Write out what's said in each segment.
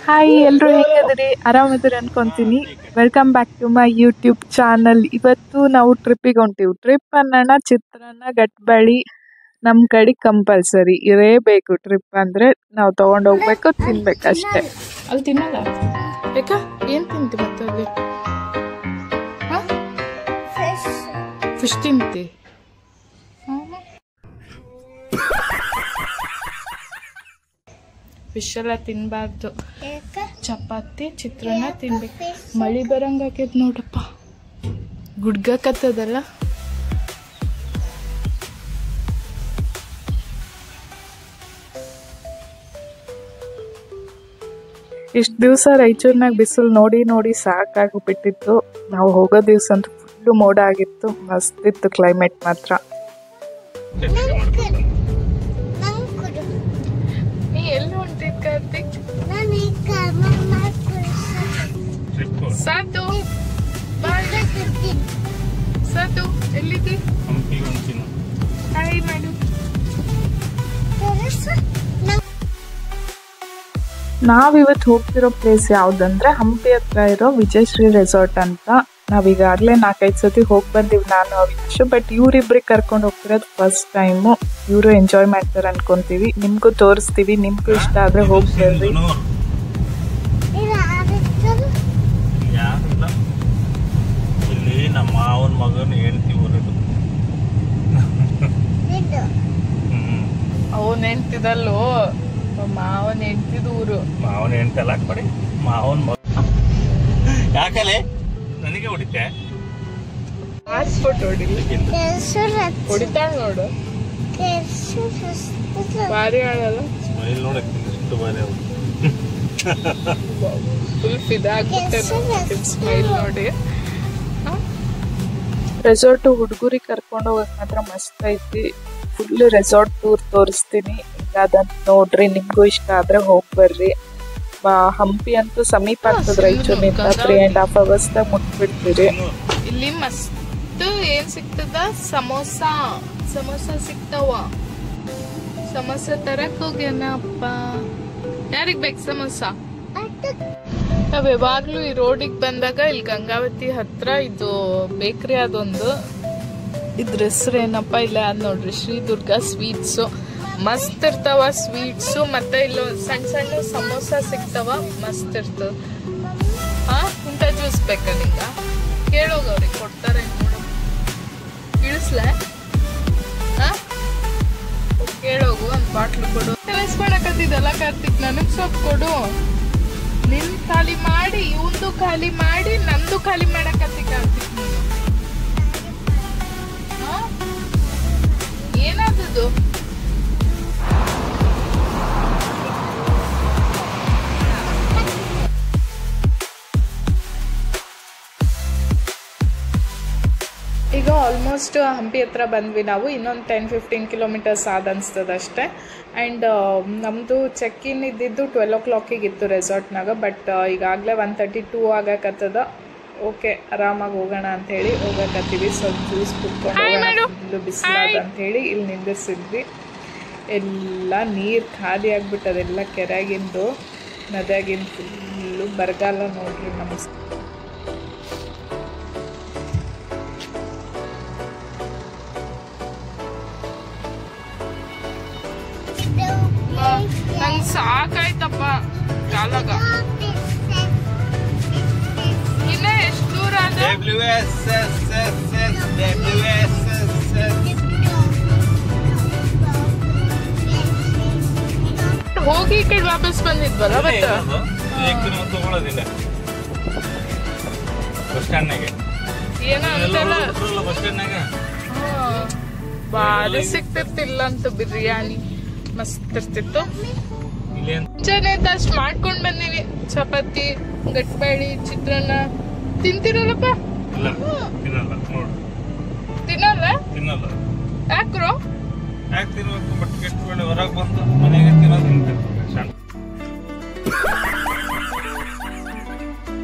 Hi, ಎಲ್ಲರೂ ಹೆಂಗದಿರಿ? ಆರಾಮದಿರಿ ಅನ್ಕೊಂತೀನಿ. Welcome back to my YouTube channel. ಇವತ್ತು ನಾವು ಟ್ರಿಪ್ಪಿಗೆ ಹೊಂಟೀವಿ. ಟ್ರಿಪ್ ಅನ್ನೋಣ ಚಿತ್ರಾನ್ನ ಗಟ್ಬಳಿ ನಮ್ಮ ಕಡೆ ಕಂಪಲ್ಸರಿ ಇರೇಬೇಕು. ಟ್ರಿಪ್ ಅಂದರೆ ನಾವು ತೊಗೊಂಡೋಗ್ಬೇಕು, ತಿನ್ಬೇಕು ಅಷ್ಟೇ. ಅಲ್ಲಿ ತಿನ್ನಲ್ಲ ಬೇಕಾ? ಏನು ತಿಂತಿ ಮತ್ತೆ ಅಲ್ಲಿ? ಫಿಶ್ ತಿಂತಿ? ಫಿಶ್ ಎಲ್ಲ ತಿನ್ಬಾರ್ದು. ಚಪಾತಿ ಚಿತ್ರಾನ್ನ ತಿನ್ಬೇಕು. ಮಳಿ ಬರಂಗ ಆಕೈತಿ ನೋಡಪ್ಪ, ಗುಡ್ಗಕತ್ತದಲ್ಲ. ಇಷ್ಟು ದಿವಸ ರಾಯಚೂರಿನಾಗ ಬಿಸಿಲು ನೋಡಿ ನೋಡಿ ಸಾಕಾಗ್ಬಿಟ್ಟಿತ್ತು. ನಾವು ಹೋಗೋ ದಿವಸ ಅಂತೂ ಫುಲ್ಲು ಮೋಡ ಆಗಿತ್ತು. ಮಸ್ತ್ ಇತ್ತು ಕ್ಲೈಮೇಟ್ ಮಾತ್ರ. ನೀ ಎಲ್ಲಿ ಹೊಂಟಿದ್ ಕಾರ್ತಿಕ್? ಸಾತು ಸಾತು ಎಲ್ಲಿದ್ದಿ? ಹಾಯ್ ಮಾಡು. ನಾವಿವತ್ತು ಹೋಗ್ತಿರೋ ಪ್ಲೇಸ್ ಯಾವುದಂದ್ರೆ ಹಂಪಿ ಹತ್ರ ಇರೋ ವಿಜಯಶ್ರೀ ರೆಸಾರ್ಟ್ ಅಂತ. ನಾವೀಗಾಗಲೇ 4-5 ಸತಿ ಹೋಗಿ ಬಂದೀವಿ ನಾನು ಅವಿನಾಶು. ಬಟ್ ಇವರಿಬ್ರಿಗೆ ಕರ್ಕೊಂಡು ಹೋಗ್ತಿರೋದು ಫಸ್ಟ್ ಟೈಮು. ಇವರು ಎಂಜಾಯ್ ಮಾಡ್ತಾರೆ ಅನ್ಕೊಂತೀವಿ. ನಿಮಗೂ ತೋರಿಸ್ತೀವಿ, ನಿಮಗೂ ಇಷ್ಟ ಆದರೆ ಹೋಗಿ ಬರ್ರಿ. ಇಲ್ಲಿ ನಮ್ಮ ಮಾವನ ಮಗನ ಹೆಂಡತಿ ಊರದು. ಅವನ್ ಹೆಂಡ್ತಿದಲ್ಲೋ, ಮಾವನ ಹೆಂಡ್ತಿದ ಊರು. ಮಾವನ ಹೆಂಡತಿ ಎಲ್ಲ ಕೊಡಿ, ಮಾವನ ಮಗ. ಯಾಕಲೆ ನನಗೆ ಹೊಡಿತೆ? ಪಾಸ್ಪೋರ್ಟ್ ಹೊಡಿತಾಳ ನೋಡು, ಭಾರಿ ಆಳಲ್ಲ. ಸ್ಮೈಲ್ ನೋಡಕ್ಕೆ ಎಷ್ಟು ಬಾರಿ ಅವ್ರು. ಫುಲ್ ಫಿದಾಗ್ಬಿಟ್ಟೆ ಸ್ಮೈಲ್ ನೋಡಿ. ರೆಸಾರ್ಟ್ ಹುಡುಗರಿಗೆ ಕರ್ಕೊಂಡು ಹೋಗಕ್ ಮಾತ್ರ ಮಸ್ತ್ ಐತಿ. ಫುಲ್ ರೆಸಾರ್ಟ್ ಟೂರ್ ತೋರಿಸ್ತೀನಿ. ಈಗ ಅದನ್ನ ನೋಡ್ರಿ, ನಿಮ್ಗೂ ಇಷ್ಟ ಆದ್ರೆ ಹೋಗಿ ಬರ್ರಿ. ಹಂಪಿ ಅಂತೂ ಸಮೀಪ ಆಗ್ತದ ರಾಯಚೂರಿನಿಂದ. 3.5 hours ಮುಟ್ಬಿಡ್ತೀರಿ. ಇಲ್ಲಿ ಮಸ್ತ್ ಏನ್ ಸಿಗ್ತದ? ಸಮೋಸಾ ಸಿಗ್ತಾವ. ಸಮೋಸ ತರಕ್ ಹೋಗ್ಯಾನ ಅಪ್ಪ. ಯಾರಿಗ್ ಬೇಕು ಸಮೋಸ? ನಾವ್ ಯಾವಾಗ್ಲೂ ಈ ರೋಡಿಗೆ ಬಂದಾಗ ಇಲ್ಲಿ ಗಂಗಾವತಿ ಹತ್ರ ಇದು ಬೇಕ್ರಿ ಅದೊಂದು. ಇದ್ರ ಹೆಸರು ಏನಪ್ಪ? ಇಲ್ಲ ಅದ್ ನೋಡ್ರಿ, ಶ್ರೀ ದುರ್ಗಾ ಸ್ವೀಟ್ಸು. ಮಸ್ತ್ ಇರ್ತಾವ ಸ್ವೀಟ್ಸು. ಮತ್ತೆ ಇಲ್ಲೊಂದು ಸಣ್ಣ ಸಣ್ಣ ಸಮೋಸ ಸಿಗ್ತಾವ, ಮಸ್ತ್ ಇರ್ತದ. ಇಂಥ ಜ್ಯೂಸ್ ಬೇಕಾ ನಿಂಗ? ಕೇಳೋಗವ್ರಿಗೆ ಕೊಡ್ತಾರೆ ನೋಡು. ಇಳಿಸ್ಲ? ಕೇಳೋಗು, ಒಂದು ಬಾಟ್ಲು ಕೊಡು. ಕೆಲಸ ಮಾಡಕತ್ತಿದ್ದಲ್ಲ ಕಾರ್ತಿಕ್, ನನಗ್ ಸ್ವಲ್ಪ ಕೊಡು. ನಿನ್ ಖಾಲಿ ಮಾಡಿ, ಇವಂದು ಖಾಲಿ ಮಾಡಿ, ನಂದು ಖಾಲಿ ಮಾಡಕತ್ತಿ ಕಾರ್ತಿಕ್. ಏನಾದದು? ಈಗ ಆಲ್ಮೋಸ್ಟ್ ಹಂಪಿ ಹತ್ರ ಬಂದ್ವಿ ನಾವು. ಇನ್ನೊಂದು 10-15 ಕಿಲೋಮೀಟರ್ಸ್ ಆದ ಅನ್ಸ್ತದ ಅಷ್ಟೇ. ಆ್ಯಂಡ್ ನಮ್ಮದು ಚೆಕ್ ಇನ್ ಇದ್ದಿದ್ದು 12 o'clock ಇತ್ತು ರೆಸಾರ್ಟ್ನಾಗ. ಬಟ್ ಈಗಾಗಲೇ 1:32 ಆಗಕತ್ತದ. ಓಕೆ, ಆರಾಮಾಗಿ ಹೋಗೋಣ ಅಂಥೇಳಿ ಹೋಗಕತ್ತೀವಿ. ಸ್ವಲ್ಪ ಜ್ಯೂಸ್ ಕುಟ್ಕೊಂಡು ಫುಲ್ಲು ಬಿಸಿಲಾದ ಅಂಥೇಳಿ ಇಲ್ಲಿ ನಿಂದಿರ್ಸಿದ್ವಿ. ಎಲ್ಲ ನೀರು ಖಾಲಿ ಆಗಿಬಿಟ್ಟದೆಲ್ಲ, ಕೆರೆಗಿಂದು ನದಿಯಾಗಿಂದು ಫುಲ್ಲು ಬರಗಾಲ ನೋಡ್ರಿ. ನಮಸ್ತೆ. ನಂಗೆ ಸಾಕಾಯ್ತಪ್ಪ ಕಾಲಾಗ. ಇನ್ನ ಎಷ್ಟು ದೂರ ಅದ? ಹೋಗಿ ಈ ಕಡೆ ವಾಪಸ್ ಬಂದಿದ್ವಲ್ಲ ತಗೊಳ್ಳೋದಿಲ್ಲ ಬಸ್ ಸ್ಟ್ಯಾಂಡ್ನಾಗೆ. ಏನೋ ಅಂತಲ್ಲ, ಬಸ್ ಸ್ಟ್ಯಾಂಡ್ನಾಗ ಭಾರಿ ಸಿಕ್ತಿರ್ತಿಲ್ಲ ಅಂತ ಬಿರಿಯಾನಿ. ಮಸ್ತ್ ಇರ್ತಿತ್ತು. ಮುಂಚೆನೆ ಅಷ್ಟು ಮಾಡ್ಕೊಂಡ್ ಬಂದೀವಿ. ಚಪಾತಿ ಗಟ್ಬಳಿ ಚಿತ್ರಾನ್ನ ತಿಂತಿರಲ್ಲಪ್ಪ? ತಿನ್ನಲ್ಲ? ಯಾಕ್ರೋ? ಯಾಕೆ ತಿನ್ಬೇಕು? ಬಟ್ ಗಟ್ಬಳಿ ಹೊರಗೆ ಬಂದು ಮನೆಗೆ ತಿನ್ನೋದು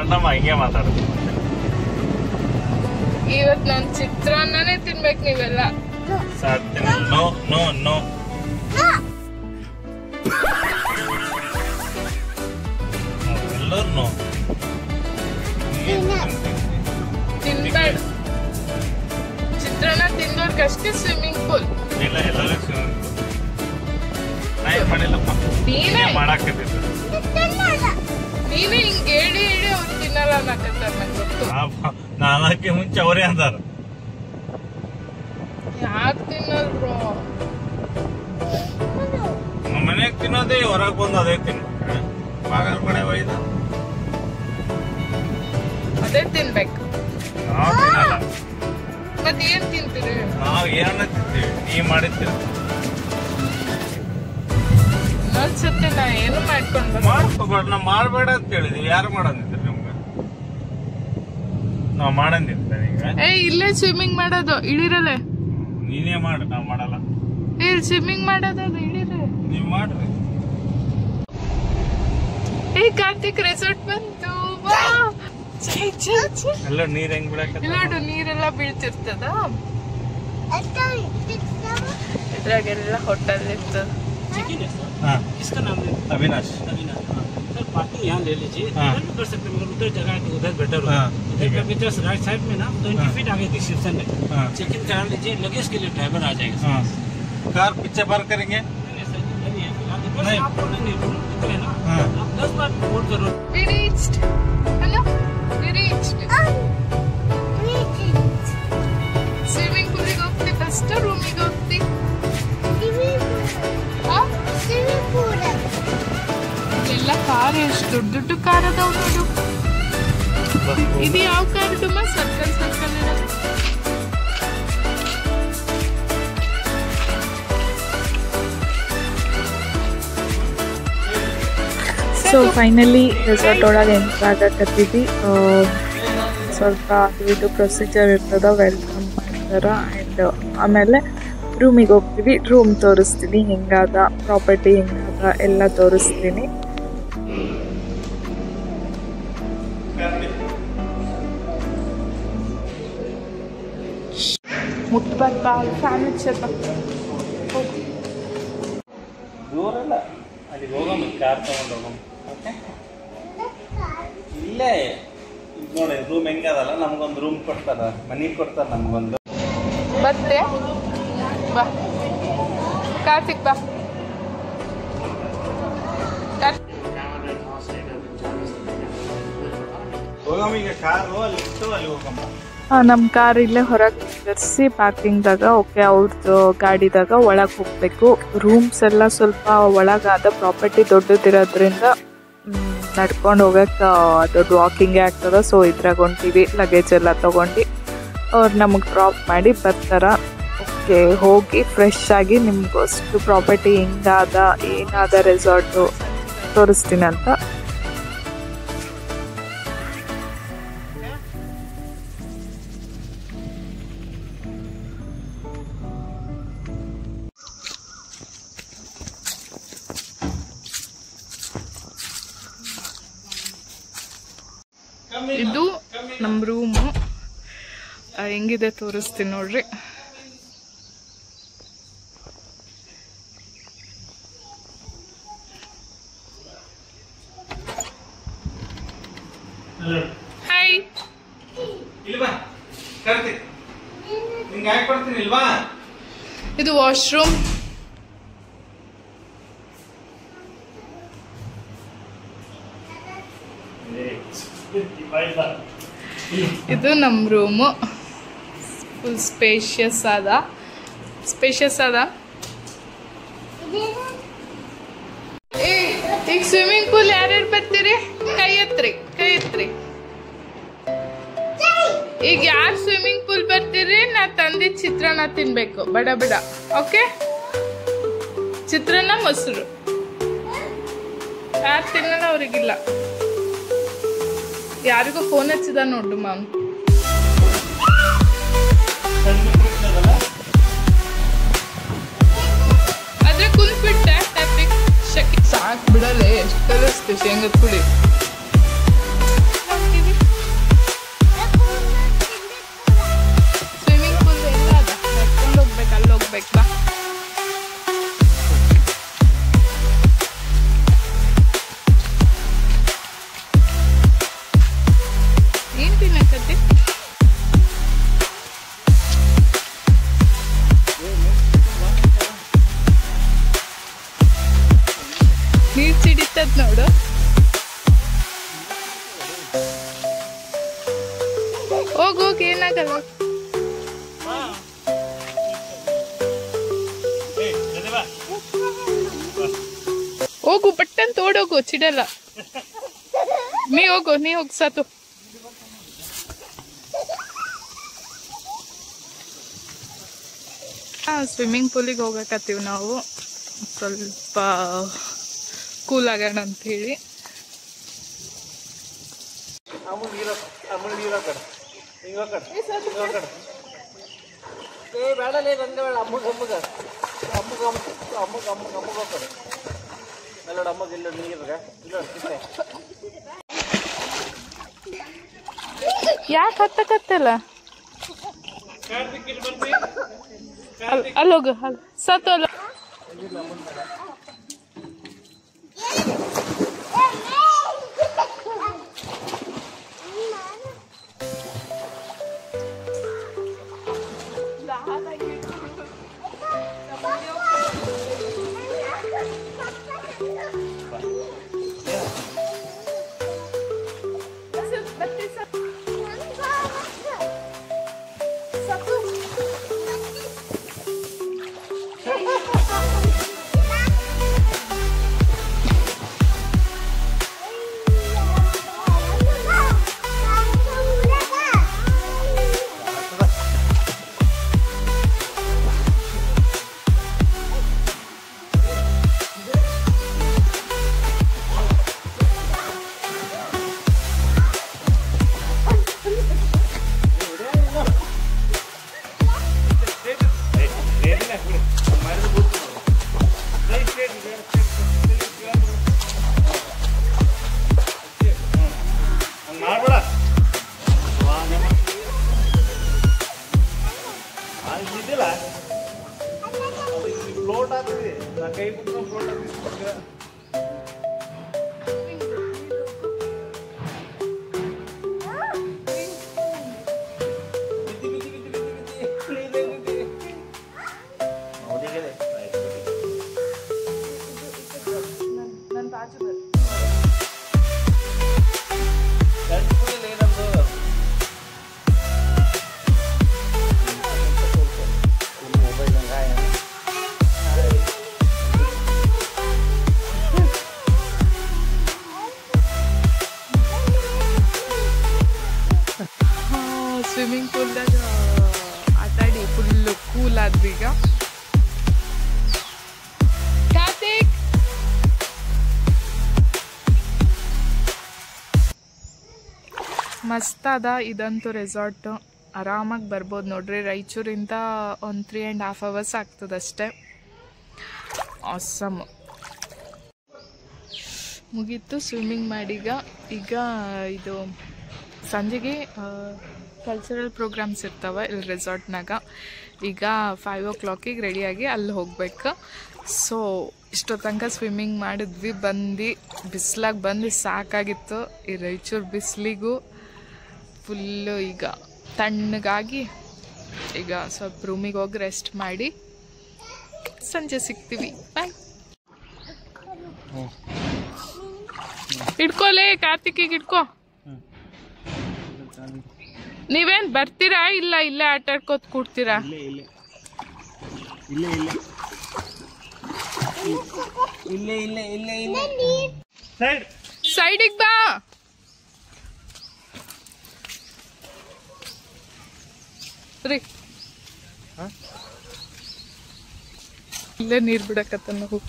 ಅಣ್ಣಮ್ಮ ಹಿಂಗೆ ಮಾತಾಡ್ತೀವಿ. ಇವತ್ತು ನಾನು ಚಿತ್ರಾನ್ನನೇ ತಿನ್ಬೇಕು ನೀವೆಲ್ಲ. ಸಾಧ್ಯ? No no no. ಎಲ್ಲರೂ ತಿನ್ಬೇಡ, ಚಿತ್ರಾನ್ನ ತಿಂದವ್ರಿಗಷ್ಟೇ ಸ್ವಿಮ್ಮಿಂಗ್ ಪೂಲ್. ಇಲ್ಲ ಎಲ್ಲರೂ ಸ್ವಿಮ್ಮಿಂಗ್ ಪೂಲ್. ನಾ ಏನು ಮಾಡಿಲ್ಲಪ್ಪ, ನೀನೇ ಮಾಡಾಕತ್ತಿದ್ದ. ನೀನೇ ಹಿಂಗ್ ಹೇಳಿ ಅವ್ರು ತಿನ್ನಲ್ಲ ಅನ್ನಕತ್ತಾರ, ನಂಗೆ ಗೊತ್ತು. ನಾಲ್ಕೆ ಮುಂಚೆ ಅವರೇ ಅಂತಾರ. ಯಾಕೆ ತಿನ್ನಲ್ರು? ನಮ್ಮ ಮನೆಯಾಗ ತಿನ್ನೋದೇ, ಹೊರಗೆ ಬಂದು ಅದೇ ತಿನ್ನು. ಬಾಗಲ್ ಕಡೆ ಒಯ್ದು ಅದೇ ತಿನ್ಬೇಕು. ನಾವು ತಿನ್ನಲ್ಲ. ಮತ್ತೆ ಏನ್ ತಿಂತೀರಿ? ನಾವು ಏನನ್ನ ತಿಂತೀವಿ, ನೀವ್ ಮಾಡಿರ್ತೀವಿ. ಅನ್ಸುತ್ತೆ ನಾ ಏನು ಮಾಡ್ಕೊಂಡು ಮಾಡ್ಕೋಬೇಡ, ನಾವ್ ಮಾಡ್ಬೇಡ ಅಂತ ಹೇಳಿದ್ವಿ. ಯಾರು ಮಾಡಂದಿದ್ರು ನಿಮ್ಗೆ? ನಾವ್ ಮಾಡಂದಿದ್ದ ಈಗ. ಇಲ್ಲೇ ಸ್ವಿಮ್ಮಿಂಗ್ ಮಾಡೋದು, ಇಳಿರಲ್ಲೇ. ನೀನೇ ಮಾಡು, ನಾವ್ ಮಾಡಲ್ಲ. ಇಲ್ಲಿ ಸ್ವಿಮ್ಮಿಂಗ್ ಮಾಡೋದು ಇಳಿರಿ. ನೀವ್ ಮಾಡ್ರಿ. ಕಾರ್ತಿಕ್ ರೆಸಾರ್ಟ್ ಬಂತು. ಎಲ್ಲ ನೀರ್ ಹೆಂಗ್ ಬಿಡಕ? ನೋಡು, ನೀರೆಲ್ಲ ಬೀಳ್ತಿರ್ತದ. ಇದ್ರಾಗೆಲ್ಲ ಹೋಟೆಲ್ ಇರ್ತದ. इसका नाम है अविनाश। सर पार्किंग यहाँ ले लीजिए, इधर भी कर सकते हैं, मगर उधर जगह है तो उधर बेटर होगा। इधर का जस्ट राइट साइड में ना 20 फीट आगे रिसेप्शन है, चेक इन करा लीजिए, लगेज के लिए ड्राइवर आ जाएगा। कार पीछे पार्क करेंगे? नहीं, आपको नहीं रूम है ना, आप 10 बार फोन करो। We reached. Hello, we reached. Swimming pool ಗೆ ಹೋಗ್ತಿ ಫಸ್ಟ್, ರೂಮಿಗೆ ಹೋಗ್ತಿ. ಎಲ್ಲ ಕಾರ್ ಎಷ್ಟು ದೊಡ್ಡ ದೊಡ್ಡ ಕಾರ್ ಅದಾವ ನೋಡು. ಇದು ಯಾವ ಕಾರ್? ತುಂಬಾ ಸರ್ಕಲ್ ಸರ್ಕಲ್ ಇರೋದು. ಸೊ ಫೈನಲಿ ರೆಸಾರ್ಟ್ ಒಳಗೆ ಎಂಟ್ರ್ ಆಗಕತ್ತಿದ್ವಿ. ಸ್ವಲ್ಪ ಅದು ಇದು ಪ್ರೊಸೀಜರ್ ಇರ್ತದ, ವೆಲ್ಕಮ್ ಮಾಡ್ತಾರ. ಆ್ಯಂಡ್ ಆಮೇಲೆ ರೂಮಿಗೆ ಹೋಗ್ತೀವಿ, ರೂಮ್ ತೋರಿಸ್ತೀನಿ, ಹೆಂಗಾದ ಪ್ರಾಪರ್ಟಿ, ಹೆಂಗಾದ ಎಲ್ಲ ತೋರಿಸ್ತೀನಿ. ಮುಟ್ಬಾರ್ದು, ಫ್ಯಾನ್ ಹಚ್ಚಪ್ಪ. ದೂರಲ್ಲ, ಅಲ್ಲಿಗೆ ಹೋಗಮ್ಮ, ಕಾರ್ ತಗೊಂಡು ಹೋಗಮ್ಮ. ಇಲ್ಲೇ ನೋಡಿ, ರೂಮ್ ಹೆಂಗದಲ್ಲ, ನಮ್ಗೊಂದು ರೂಮ್ ಕೊಡ್ತಾರ, ಮನಿ ಕೊಡ್ತಾರ ನಮ್ಗೊಂದು. ಬರ್ತೆ ಬಾ ಕಾರ್ತಿಕ್, ಬಾ. ಹೋಗಮ್ಮ ಈಗ, ಕಾರು ಅಲ್ಲಿ ಇಟ್ಟು ಅಲ್ಲಿ ಹೋಗಮ್ಮ. ನಮ್ಮ ಕಾರ್ ಇಲ್ಲೇ ಹೊರಗೆ ನಿಂದಿರಿಸಿ ಪಾರ್ಕಿಂಗ್ದಾಗ, ಓಕೆ ಅವ್ರದ್ದು ಗಾಡಿದಾಗ ಒಳಗೆ ಹೋಗ್ಬೇಕು. ರೂಮ್ಸ್ ಎಲ್ಲ ಸ್ವಲ್ಪ ಒಳಗಾದ, ಪ್ರಾಪರ್ಟಿ ದೊಡ್ಡದಿರೋದ್ರಿಂದ ನಡ್ಕೊಂಡು ಹೋಗಕ್ಕೆ ದೊಡ್ಡ ವಾಕಿಂಗೇ ಆಗ್ತದೆ. ಸೊ ಇದ್ರಾಗ ಹೊಂಟೀವಿ, ಲಗೇಜ್ ಎಲ್ಲ ತೊಗೊಂಡು ಅವ್ರು ನಮಗೆ ಡ್ರಾಪ್ ಮಾಡಿ ಬರ್ತಾರ. ಓಕೆ, ಹೋಗಿ ಫ್ರೆಶ್ ಆಗಿ ನಿಮ್ಗೋಷ್ಟು ಪ್ರಾಪರ್ಟಿ ಹೆಂಗಾದ, ಏನಾದ ರೆಸಾರ್ಟು ತೋರಿಸ್ತೀನಿ ಅಂತ. ಇದು ನಮ್ಮ ರೂಮು, ಹೆಂಗಿದೆ ತೋರಿಸ್ತೀನಿ ನೋಡ್ರಿ. ಹಾಯ್, ಇದು ವಾಶ್ರೂಮ್. ಇದು ನಮ್ಮ ರೂಮು, ಫುಲ್ ಸ್ಪೇಷಿಯಸ್ ಅದ. ಈಗ ಸ್ವಿಮ್ಮಿಂಗ್ ಪೂಲ್ ಯಾರ್ಯಾರು ಬರ್ತೀರಿ? ಕೈ ಎತ್ರಿ. ಈಗ ಯಾರು ಸ್ವಿಮ್ಮಿಂಗ್ ಪೂಲ್ ಬರ್ತೀರಿ? ನಾ ತಂದಿದ್ದ ಚಿತ್ರಾನ್ನ ತಿನ್ಬೇಕು, ಬಡ ಬಡ. ಓಕೆ, ಚಿತ್ರಾನ್ನ ಮೊಸರು. ಯಾರು ತಿನ್ನಲ್ಲ ಅವ್ರಿಗಿಲ್ಲ. ಯಾರಿಗೂ ಫೋನ್ ಹಚ್ಚಿದ ನೋಡು ಮ್ಯಾಮ್. ಆದ್ರೆ ಕುಂತ್ಬಿಟ್ಟೆ ಟ್ಯಾಪಿಕ್ ಶಕಿ ಸಾಕು ಬಿಡಲೆ, ಎಷ್ಟು ಕಲಿಸ್ತೀವಿ ಶೇಂಗದ ಪುಡಿ. ಸ್ವಿಮ್ಮಿಂಗ್ ಪೂಲ್ ಎಲ್ಲ ಅದ, ನಡ್ಕೊಂಡು ಹೋಗ್ಬೇಕು, ಅಲ್ಲಿ ಹೋಗ್ಬೇಕು. ಬಾ. ಹೋಗಿ ಏನಾಗಲ್ಲ. ಹೋಗು ಬಟ್ಟನ್ ತೋಡೋಗು ಚಿಡಲ್ಲ. ನೀ ಹೋಗು ಸಾತು. ಸ್ವಿಮ್ಮಿಂಗ್ ಪೂಲಿಗೆ ಹೋಗಕತ್ತೀವಿ ನಾವು, ಸ್ವಲ್ಪ ಕೂಲ್ ಆಗೋಣ ಅಂತ ಹೇಳಿ. ಯಾಕೆ ಹತ್ತಕತ್ತಲ್ಲ? ಅಲ್ಲೋಗ ಸತ್ತು ಅಲ್ಲ. ಸ್ವಿಮ್ಮಿಂಗ್ ಪೂಲ್ದಾಗ ಆಟಾಡಿ ಫುಲ್ ಕೂಲ್ ಆದ್ವಿ ಈಗ. ಕಾರ್ತಿಕ್ ಮಸ್ತ್ ಅದ ಇದಂತೂ ರೆಸಾರ್ಟ್. ಆರಾಮಾಗಿ ಬರ್ಬೋದು ನೋಡ್ರಿ. ರಾಯಚೂರಿಂದ ಒಂದು 3.5 hours ಆಗ್ತದಷ್ಟೇ. ಆಸಮ್. ಮುಗೀತು ಸ್ವಿಮ್ಮಿಂಗ್ ಮಾಡೀಗ. ಈಗ ಇದು ಸಂಜೆಗೆ ಕಲ್ಚರಲ್ ಪ್ರೋಗ್ರಾಮ್ಸ್ ಇರ್ತಾವೆ ಇಲ್ಲಿ ರೆಸಾರ್ಟ್ನಾಗ. ಈಗ 5 o'clock ರೆಡಿಯಾಗಿ ಅಲ್ಲಿ ಹೋಗ್ಬೇಕು. ಸೊ ಇಷ್ಟೋ ತನಕ ಸ್ವಿಮ್ಮಿಂಗ್ ಮಾಡಿದ್ವಿ, ಬಂದು ಬಿಸಿಲಾಗಿ ಬಂದು ಸಾಕಾಗಿತ್ತು. ಈ ರಾಯಚೂರು ಬಿಸಿಲಿಗೂ ಫುಲ್ಲು ಈಗ ತಣ್ಣಗಾಗಿ ಈಗ ಸ್ವಲ್ಪ ರೂಮಿಗೆ ಹೋಗಿ ರೆಸ್ಟ್ ಮಾಡಿ ಸಂಜೆ ಸಿಗ್ತೀವಿ. ಬಾಯ್. ಹಿಡ್ಕೋಲೇ ಕಾರ್ತಿಕಿಗೆ ಹಿಡ್ಕೋ. ನೀವೇನ್ ಬರ್ತೀರಾ ಇಲ್ಲ ಇಲ್ಲೇ ಆಟ ಆಡ್ಕೋತ ಕೂಡ್ತೀರಾ? ಸೈಡಿಗೆ ಬಾ. ರೀ ಇಲ್ಲೇ ನೀರ್ ಬಿಡಕತ್ತ ನಾವು.